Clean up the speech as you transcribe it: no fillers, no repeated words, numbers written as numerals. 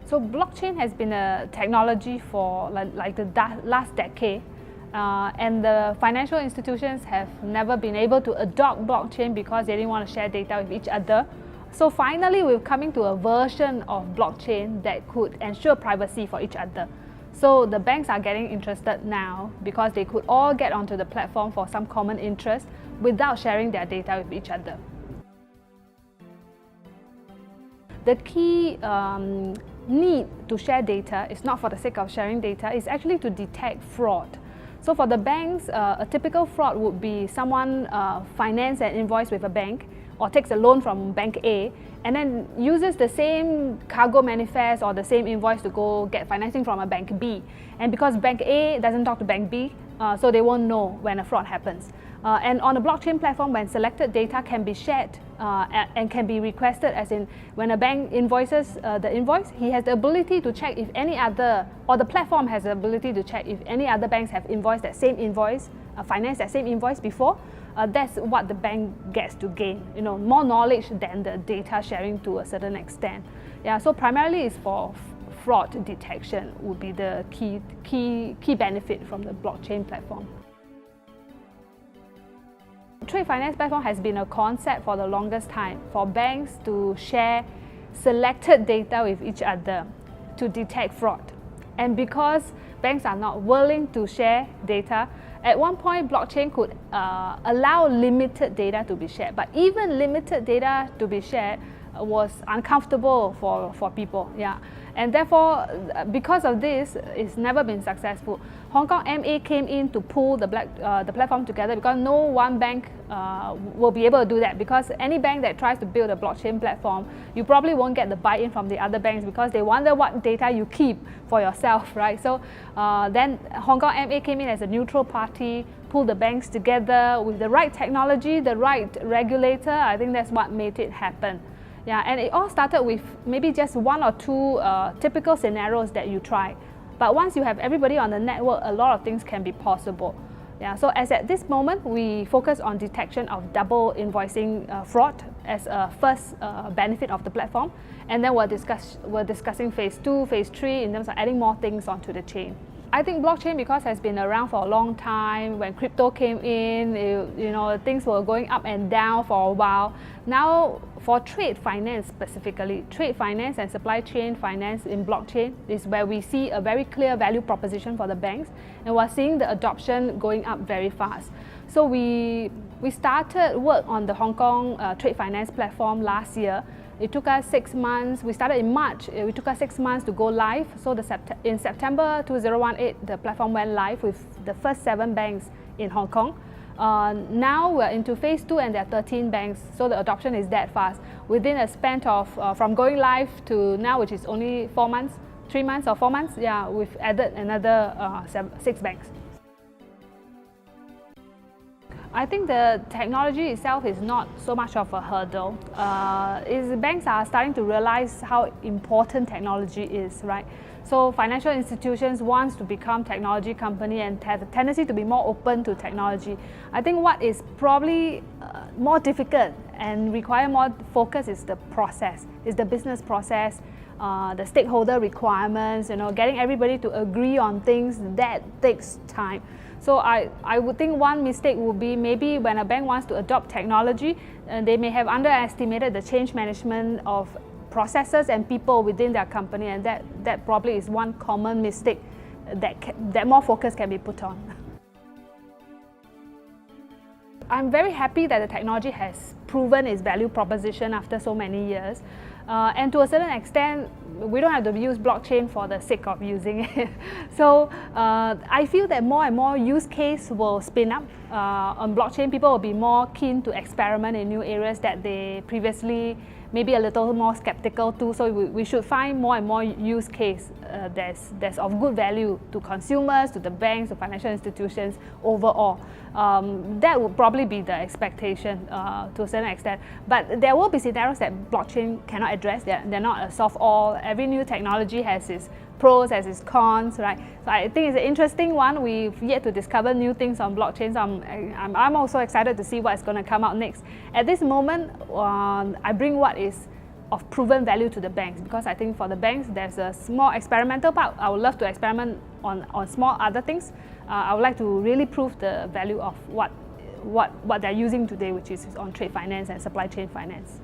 So blockchain has been a technology for like the last decade, and the financial institutions have never been able to adopt blockchain because they didn't want to share data with each other. So finally, we're coming to a version of blockchain that could ensure privacy for each other. So the banks are getting interested now because they could all get onto the platform for some common interest without sharing their data with each other. The key need to share data is not for the sake of sharing data, it's actually to detect fraud. So for the banks, a typical fraud would be someone finance an invoice with a bank or takes a loan from bank A and then uses the same cargo manifest or the same invoice to go get financing from a bank B. And because bank A doesn't talk to bank B, so they won't know when a fraud happens. And on a blockchain platform, when selected data can be shared and can be requested, as in when a bank invoices the invoice, he has the ability to check if any other, or the platform has the ability to check if any other banks have invoiced that same invoice, financed that same invoice before. That's what the bank gets to gain, more knowledge than the data sharing to a certain extent. Yeah, so primarily it's for fraud detection would be the key benefit from the blockchain platform. Trade finance platform has been a concept for the longest time for banks to share selected data with each other to detect fraud. And because banks are not willing to share data, at one point blockchain could allow limited data to be shared. But even limited data to be shared was uncomfortable for people. Yeah. And therefore, because of this, it's never been successful. Hong Kong MA came in to pull the platform together because no one bank will be able to do that, because any bank that tries to build a blockchain platform, you probably won't get the buy-in from the other banks because they wonder what data you keep for yourself, right? So then Hong Kong MA came in as a neutral party, pulled the banks together with the right technology, the right regulator. I think that's what made it happen. Yeah, and it all started with maybe just one or two typical scenarios that you try. But once you have everybody on the network, a lot of things can be possible. Yeah, so as at this moment, we focus on detection of double invoicing fraud as a first benefit of the platform. And then we're discussing phase 2, phase 3 in terms of adding more things onto the chain. I think blockchain, because has been around for a long time. When crypto came in, things were going up and down for a while. Now, for trade finance specifically, trade finance and supply chain finance in blockchain is where we see a very clear value proposition for the banks, and we're seeing the adoption going up very fast. So we started work on the Hong Kong trade finance platform last year. It took us 6 months. We started in March. It took us 6 months to go live. So in September 2018, the platform went live with the first 7 banks in Hong Kong. Now we're into phase 2 and there are 13 banks. So the adoption is that fast. Within a span of from going live to now, which is only 4 months, 3 months or 4 months, yeah, we've added another 6 banks. I think the technology itself is not so much of a hurdle. Banks are starting to realize how important technology is, right? So financial institutions want to become technology company and have a tendency to be more open to technology. I think what is probably more difficult and require more focus is the process, is the business process, the stakeholder requirements, getting everybody to agree on things, that takes time. So I would think one mistake would be maybe when a bank wants to adopt technology, they may have underestimated the change management of processes and people within their company, and that probably is one common mistake that more focus can be put on. I'm very happy that the technology has proven its value proposition after so many years. And to a certain extent, we don't have to use blockchain for the sake of using it. So I feel that more and more use case will spin up on blockchain. People will be more keen to experiment in new areas that they previously maybe a little more skeptical to. So we should find more and more use case that's of good value to consumers, to the banks, to financial institutions overall. That would probably be the expectation to a certain extent. But there will be scenarios that blockchain cannot address. They're not a solve-all. Every new technology has its pros, has its cons, right? So I think it's an interesting one. We've yet to discover new things on blockchain. So I'm also excited to see what's going to come out next. At this moment, I bring what is of proven value to the banks, because I think for the banks there's a small experimental part. I would love to experiment on small other things. I would like to really prove the value of what they're using today, which is on trade finance and supply chain finance.